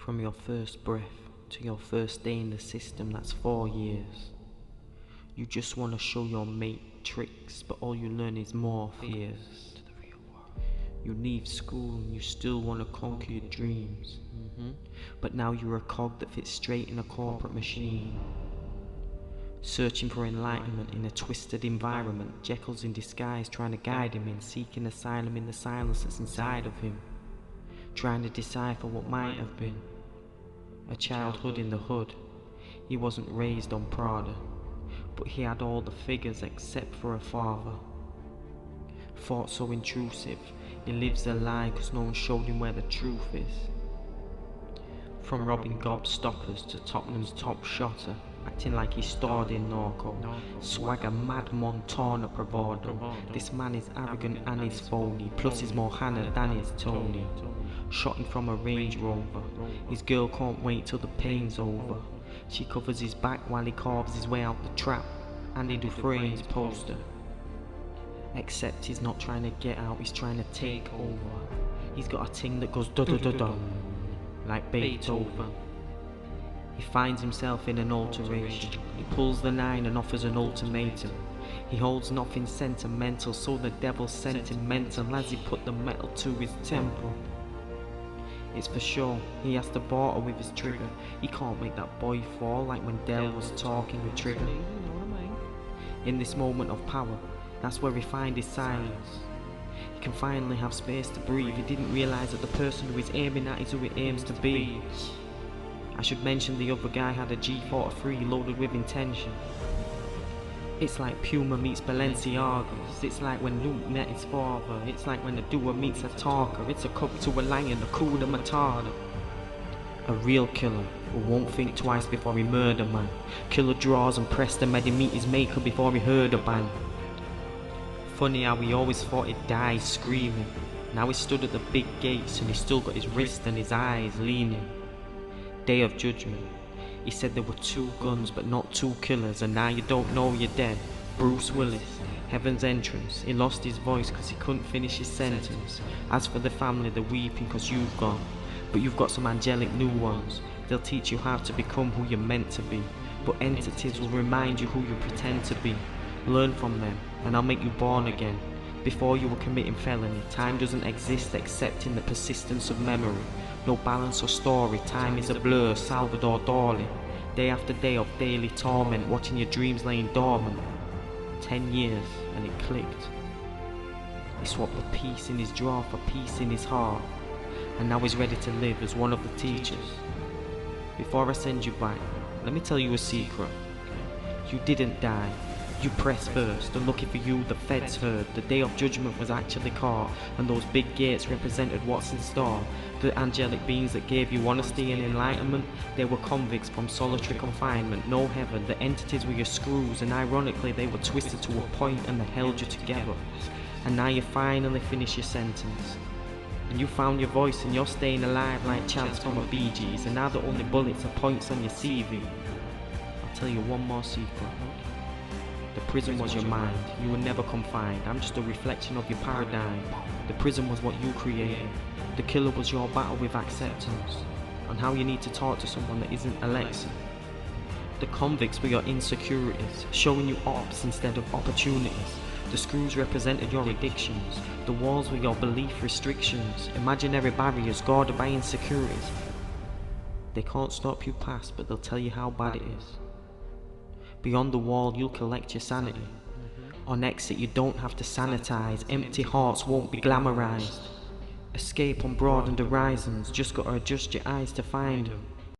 From your first breath to your first day in the system, that's 4 years. You just want to show your mate tricks, but all you learn is more fears. You leave school and you still want to conquer your dreams. But now you're a cog that fits straight in a corporate machine. Searching for enlightenment in a twisted environment, Jekyll's in disguise trying to guide him in, seeking asylum in the silence that's inside of him. Trying to decipher what might have been. A childhood in the hood. He wasn't raised on Prada, but he had all the figures except for a father. Thought so intrusive, he lives a lie cause no one showed him where the truth is. From robbing gobstoppers to Tottenham's top shotter, acting like he starred in Norco. Swagger, mad Montana bravado. This man is arrogant and he's phony, plus he's more Hannah than he's Tony. Shot him from a Range Rover, his girl can't wait till the pain's over. She covers his back while he carves his way out the trap, Andy Dufresne's poster. Except he's not trying to get out, he's trying to take over. He's got a ting that goes da-da-da-da, like Beethoven. He finds himself in an alteration. He pulls the 9 and offers an ultimatum. He holds nothing sentimental, so the devil sent him mental as he put the metal to his temple. It's for sure, he has to barter with his trigger. He can't make that boy fall like when Dell was talking with Trigger. In this moment of power, that's where he finds his silence. He can finally have space to breathe. He didn't realise that the person who he's aiming at is who he aims to be. I should mention the other guy had a G43 loaded with intention. It's like Puma meets Balenciagas. It's like when Luke met his father. It's like when the duo meets a talker. It's a cup to a lion, a Hakuna Matata. A real killer who won't think twice before he murder man. Killer draws and Preston made him meet his maker before he heard a band. Funny how we always thought he'd die screaming. Now he stood at the big gates and he still got his wrist and his eyes leaning. Day of Judgment. He said there were 2 guns but not 2 killers, and now you don't know you're dead. Bruce Willis. Heaven's Entrance. He lost his voice cause he couldn't finish his sentence. As for the family, they're weeping cause you've gone. But you've got some angelic new ones. They'll teach you how to become who you're meant to be. But entities will remind you who you pretend to be. Learn from them and I'll make you born again. Before you were committing felony, time doesn't exist except in the persistence of memory. No balance or story, time is a blur, Salvador Dali. Day after day of daily torment, watching your dreams laying dormant. 10 years and it clicked. He swapped the peace in his drawer for peace in his heart. And now he's ready to live as one of the teachers. Before I send you back, let me tell you a secret. You didn't die. You pressed first, and lucky for you the feds heard. The day of judgment was actually caught, and those big gates represented what's in store. The angelic beings that gave you honesty and enlightenment, they were convicts from solitary confinement, no heaven. The entities were your screws, and ironically they were twisted to a point and they held you together. And now you finally finish your sentence. And you found your voice and you're staying alive like chants from a Bee Gees, and now the only bullets are points on your CV. I'll tell you one more secret. The prison was your mind, you were never confined. I'm just a reflection of your paradigm. The prison was what you created. The killer was your battle with acceptance, on how you need to talk to someone that isn't Alexa. The convicts were your insecurities, showing you ops instead of opportunities. The screws represented your addictions. The walls were your belief restrictions, imaginary barriers guarded by insecurities. They can't stop you past, but they'll tell you how bad it is. Beyond the wall, you'll collect your sanity. On exit, you don't have to sanitize. Empty hearts won't be glamorized. Escape on broadened horizons. Just gotta adjust your eyes to find them.